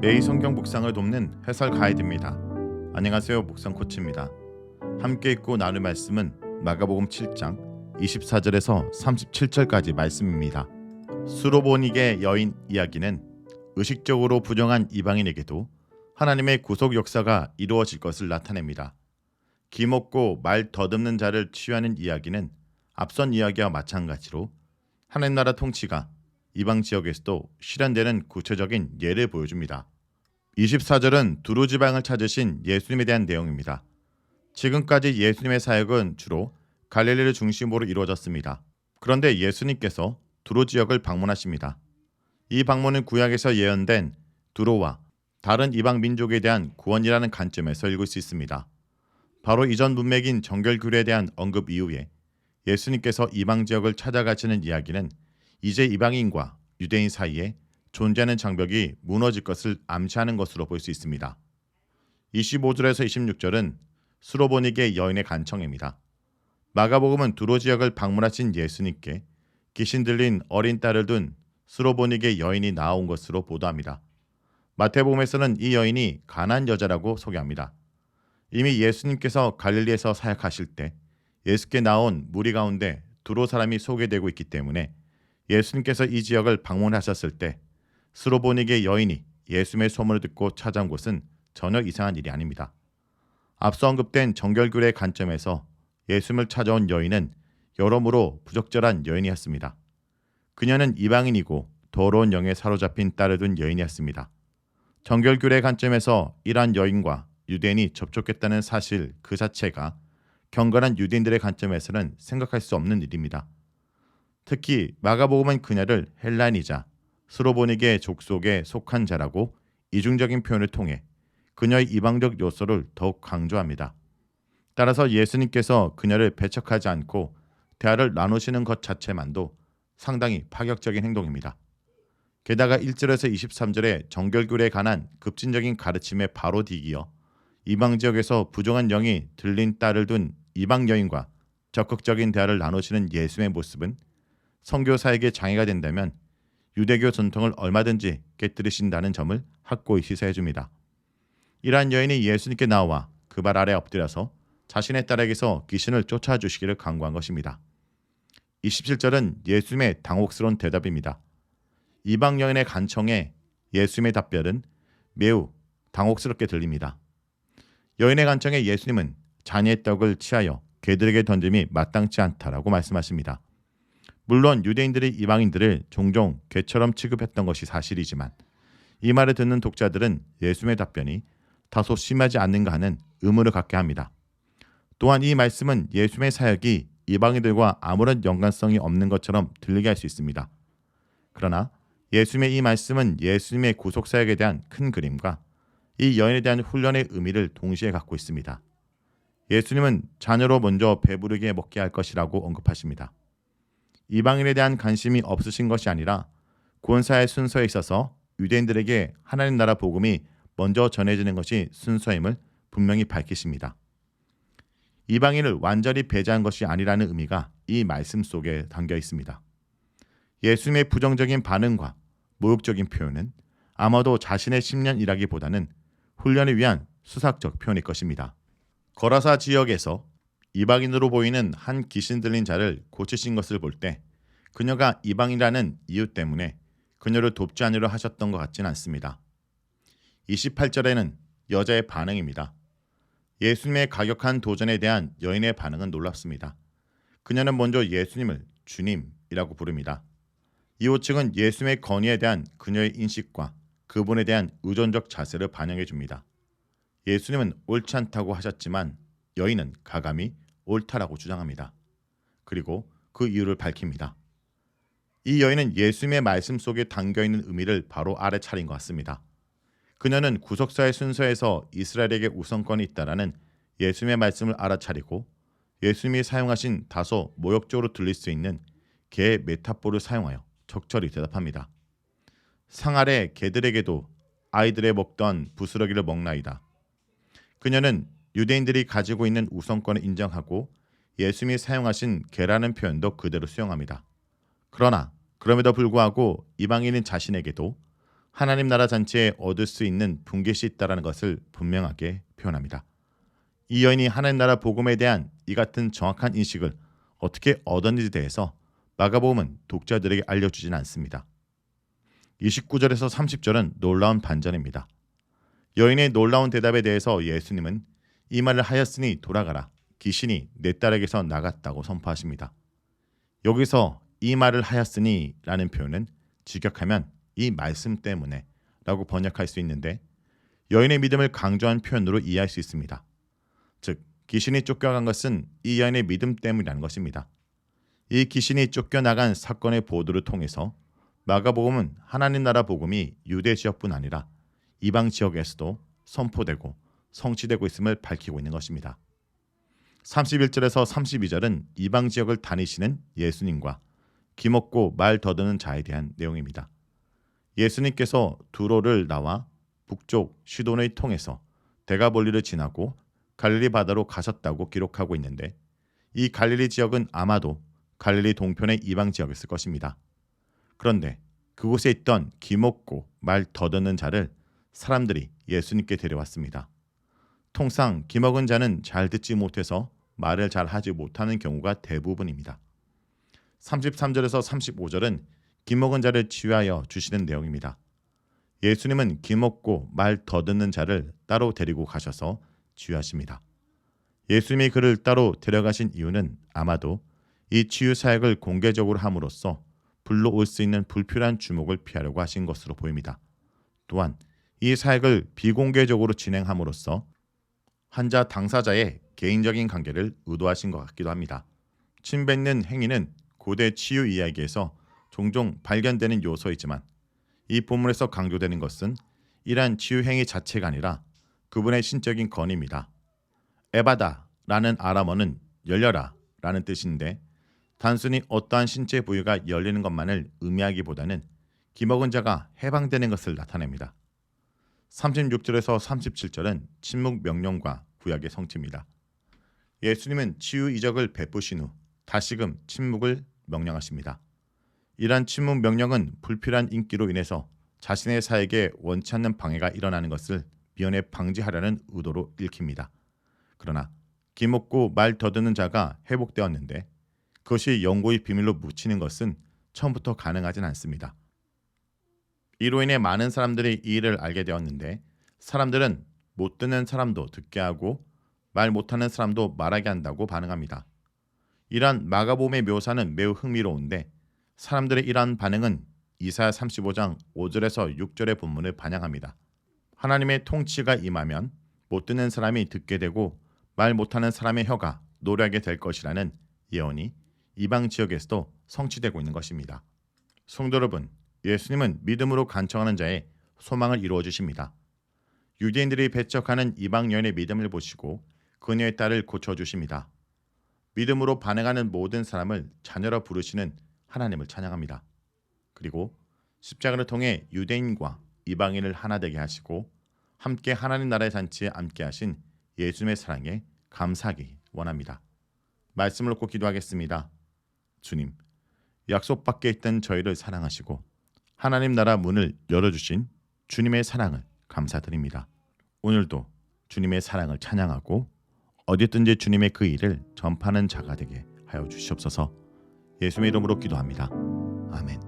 매일 성경 묵상을 돕는 해설 가이드입니다. 안녕하세요. 묵상 코치입니다. 함께 읽고 나눌 말씀은 마가복음 7장 24절에서 37절까지 말씀입니다. 수로보니게 여인 이야기는 의식적으로 부정한 이방인에게도 하나님의 구속 역사가 이루어질 것을 나타냅니다. 기먹고 말 더듬는 자를 치유하는 이야기는 앞선 이야기와 마찬가지로 하나님 나라 통치가 이방 지역에서도 실현되는 구체적인 예를 보여줍니다. 24절은 두루 지방을 찾으신 예수님에 대한 내용입니다. 지금까지 예수님의 사역은 주로 갈릴리를 중심으로 이루어졌습니다. 그런데 예수님께서 두로 지역을 방문하십니다. 이 방문은 구약에서 예언된 두로와 다른 이방 민족에 대한 구원이라는 관점에서 읽을 수 있습니다. 바로 이전 문맥인 정결교회에 대한 언급 이후에 예수님께서 이방 지역을 찾아가시는 이야기는 이제 이방인과 유대인 사이에 존재하는 장벽이 무너질 것을 암시하는 것으로 볼 수 있습니다. 25절에서 26절은 수로보니게 여인의 간청입니다. 마가복음은 두로 지역을 방문하신 예수님께 귀신 들린 어린 딸을 둔 수로보니게 여인이 나온 것으로 보도합니다. 마태복음에서는 이 여인이 가난한 여자라고 소개합니다. 이미 예수님께서 갈릴리에서 사역하실 때 예수께 나온 무리 가운데 두로 사람이 소개되고 있기 때문에 예수님께서 이 지역을 방문하셨을 때 수로보니게 여인이 예수님의 소문을 듣고 찾아온 곳은 전혀 이상한 일이 아닙니다. 앞서 언급된 정결교회의 관점에서 예수님을 찾아온 여인은 여러모로 부적절한 여인이었습니다. 그녀는 이방인이고 더러운 영에 사로잡힌 딸을 둔 여인이었습니다. 정결교회의 관점에서 이러한 여인과 유대인이 접촉했다는 사실 그 자체가 경건한 유대인들의 관점에서는 생각할 수 없는 일입니다. 특히 마가복음은 그녀를 헬라인이자 수로보니게 족속에 속한 자라고 이중적인 표현을 통해 그녀의 이방적 요소를 더욱 강조합니다. 따라서 예수님께서 그녀를 배척하지 않고 대화를 나누시는 것 자체만도 상당히 파격적인 행동입니다. 게다가 1절에서 23절의 정결교회에 관한 급진적인 가르침에 바로 뒤이어 이방 지역에서 부정한 영이 들린 딸을 둔 이방 여인과 적극적인 대화를 나누시는 예수님의 모습은 선교사에게 장애가 된다면 유대교 전통을 얼마든지 깨뜨리신다는 점을 확고히 시사해 줍니다. 이러한 여인이 예수님께 나와 그 발 아래 엎드려서 자신의 딸에게서 귀신을 쫓아주시기를 간구한 것입니다. 27절은 예수님의 당혹스러운 대답입니다. 이방 여인의 간청에 예수님의 답변은 매우 당혹스럽게 들립니다. 여인의 간청에 예수님은 자녀의 떡을 취하여 개들에게 던짐이 마땅치 않다라고 말씀하십니다. 물론 유대인들이 이방인들을 종종 개처럼 취급했던 것이 사실이지만 이 말을 듣는 독자들은 예수님의 답변이 다소 심하지 않는가 하는 의문을 갖게 합니다. 또한 이 말씀은 예수님의 사역이 이방인들과 아무런 연관성이 없는 것처럼 들리게 할 수 있습니다. 그러나 예수님의 이 말씀은 예수님의 구속사역에 대한 큰 그림과 이 여인에 대한 훈련의 의미를 동시에 갖고 있습니다. 예수님은 자녀로 먼저 배부르게 먹게 할 것이라고 언급하십니다. 이방인에 대한 관심이 없으신 것이 아니라 구원사의 순서에 있어서 유대인들에게 하나님 나라 복음이 먼저 전해지는 것이 순서임을 분명히 밝히십니다. 이방인을 완전히 배제한 것이 아니라는 의미가 이 말씀 속에 담겨 있습니다. 예수님의 부정적인 반응과 모욕적인 표현은 아마도 자신의 심년이라기보다는 훈련을 위한 수사적 표현일 것입니다. 거라사 지역에서 이방인으로 보이는 한 귀신 들린 자를 고치신 것을 볼 때 그녀가 이방이라는 이유 때문에 그녀를 돕지 않으려 하셨던 것 같지는 않습니다. 28절에는 여자의 반응입니다. 예수님의 가격한 도전에 대한 여인의 반응은 놀랍습니다. 그녀는 먼저 예수님을 주님이라고 부릅니다. 이 호칭은 예수님의 건의에 대한 그녀의 인식과 그분에 대한 의존적 자세를 반영해 줍니다. 예수님은 옳지 않다고 하셨지만 여인은 가감히 옳다라고 주장합니다. 그리고 그 이유를 밝힙니다. 이 여인은 예수님의 말씀 속에 담겨있는 의미를 바로 알아차린 것 같습니다. 그녀는 구속사의 순서에서 이스라엘에게 우선권이 있다라는 예수님의 말씀을 알아차리고 예수님이 사용하신 다소 모욕적으로 들릴 수 있는 개의 메타포를 사용하여 적절히 대답합니다. 상 아래 개들에게도 아이들의 먹던 부스러기를 먹나이다. 그녀는 유대인들이 가지고 있는 우선권을 인정하고 예수님이 사용하신 개라는 표현도 그대로 수용합니다. 그러나 그럼에도 불구하고 이방인인 자신에게도 하나님 나라 잔치에 얻을 수 있는 분깃이 있다라는 것을 분명하게 표현합니다. 이 여인이 하나님 나라 복음에 대한 이 같은 정확한 인식을 어떻게 얻었는지에 대해서 마가복음은 독자들에게 알려주지는 않습니다. 29절에서 30절은 놀라운 반전입니다. 여인의 놀라운 대답에 대해서 예수님은 이 말을 하였으니 돌아가라. 귀신이 내 딸에게서 나갔다고 선포하십니다. 여기서 이 말을 하였으니 라는 표현은 직역하면 이 말씀 때문에 라고 번역할 수 있는데 여인의 믿음을 강조한 표현으로 이해할 수 있습니다. 즉 귀신이 쫓겨간 것은 이 여인의 믿음 때문이라는 것입니다. 이 귀신이 쫓겨나간 사건의 보도를 통해서 마가복음은 하나님 나라 복음이 유대 지역뿐 아니라 이방 지역에서도 선포되고 성취되고 있음을 밝히고 있는 것입니다. 31절에서 32절은 이방 지역을 다니시는 예수님과 기먹고 말 더드는 자에 대한 내용입니다. 예수님께서 두로를 나와 북쪽 시돈을 통해서 데가볼리를 지나고 갈릴리 바다로 가셨다고 기록하고 있는데 이 갈릴리 지역은 아마도 갈릴리 동편의 이방 지역이었을 것입니다. 그런데 그곳에 있던 기먹고 말 더듬는 자를 사람들이 예수님께 데려왔습니다. 통상 기먹은 자는 잘 듣지 못해서 말을 잘 하지 못하는 경우가 대부분입니다. 33절에서 35절은 기먹은 자를 치유하여 주시는 내용입니다. 예수님은 기먹고 말 더듬는 자를 따로 데리고 가셔서 치유하십니다. 예수님이 그를 따로 데려가신 이유는 아마도 이 치유 사역을 공개적으로 함으로써 불러올 수 있는 불필요한 주목을 피하려고 하신 것으로 보입니다. 또한 이 사역을 비공개적으로 진행함으로써 환자 당사자의 개인적인 관계를 의도하신 것 같기도 합니다. 침 뱉는 행위는 고대 치유 이야기에서 종종 발견되는 요소이지만 이 본문에서 강조되는 것은 이러한 치유 행위 자체가 아니라 그분의 신적인 건의입니다. 에바다라는 아람어는 열려라 라는 뜻인데 단순히 어떠한 신체 부위가 열리는 것만을 의미하기보다는 기먹은 자가 해방되는 것을 나타냅니다. 36절에서 37절은 침묵 명령과 구약의 성취입니다. 예수님은 치유 이적을 베푸신 후 다시금 침묵을 명령하십니다. 이러한 침묵 명령은 불필요한 인기로 인해서 자신의 사역에 원치 않는 방해가 일어나는 것을 미연에 방지하려는 의도로 읽힙니다. 그러나 기먹고 말 더듬는 자가 회복되었는데 그것이 영구히 비밀로 묻히는 것은 처음부터 가능하진 않습니다. 이로 인해 많은 사람들이 이 일을 알게 되었는데 사람들은 못 듣는 사람도 듣게 하고 말 못하는 사람도 말하게 한다고 반응합니다. 이러한 마가복음의 묘사는 매우 흥미로운데 사람들의 이러한 반응은 이사야 35장 5절에서 6절의 본문을 반영합니다. 하나님의 통치가 임하면 못 듣는 사람이 듣게 되고 말 못하는 사람의 혀가 노래하게 될 것이라는 예언이 이방 지역에서도 성취되고 있는 것입니다. 성도 여러분, 예수님은 믿음으로 간청하는 자의 소망을 이루어 주십니다. 유대인들이 배척하는 이방 여인의 믿음을 보시고 그녀의 딸을 고쳐주십니다. 믿음으로 반응하는 모든 사람을 자녀로 부르시는 하나님을 찬양합니다. 그리고 십자가를 통해 유대인과 이방인을 하나 되게 하시고 함께 하나님 나라의 잔치에 함께 하신 예수님의 사랑에 감사하기 원합니다. 말씀을 놓고 기도하겠습니다. 주님, 약속 밖에 있던 저희를 사랑하시고 하나님 나라 문을 열어주신 주님의 사랑을 감사드립니다. 오늘도 주님의 사랑을 찬양하고 어디든지 주님의 그 일을 전파하는 자가 되게 하여 주시옵소서. 예수의 이름으로 기도합니다. 아멘.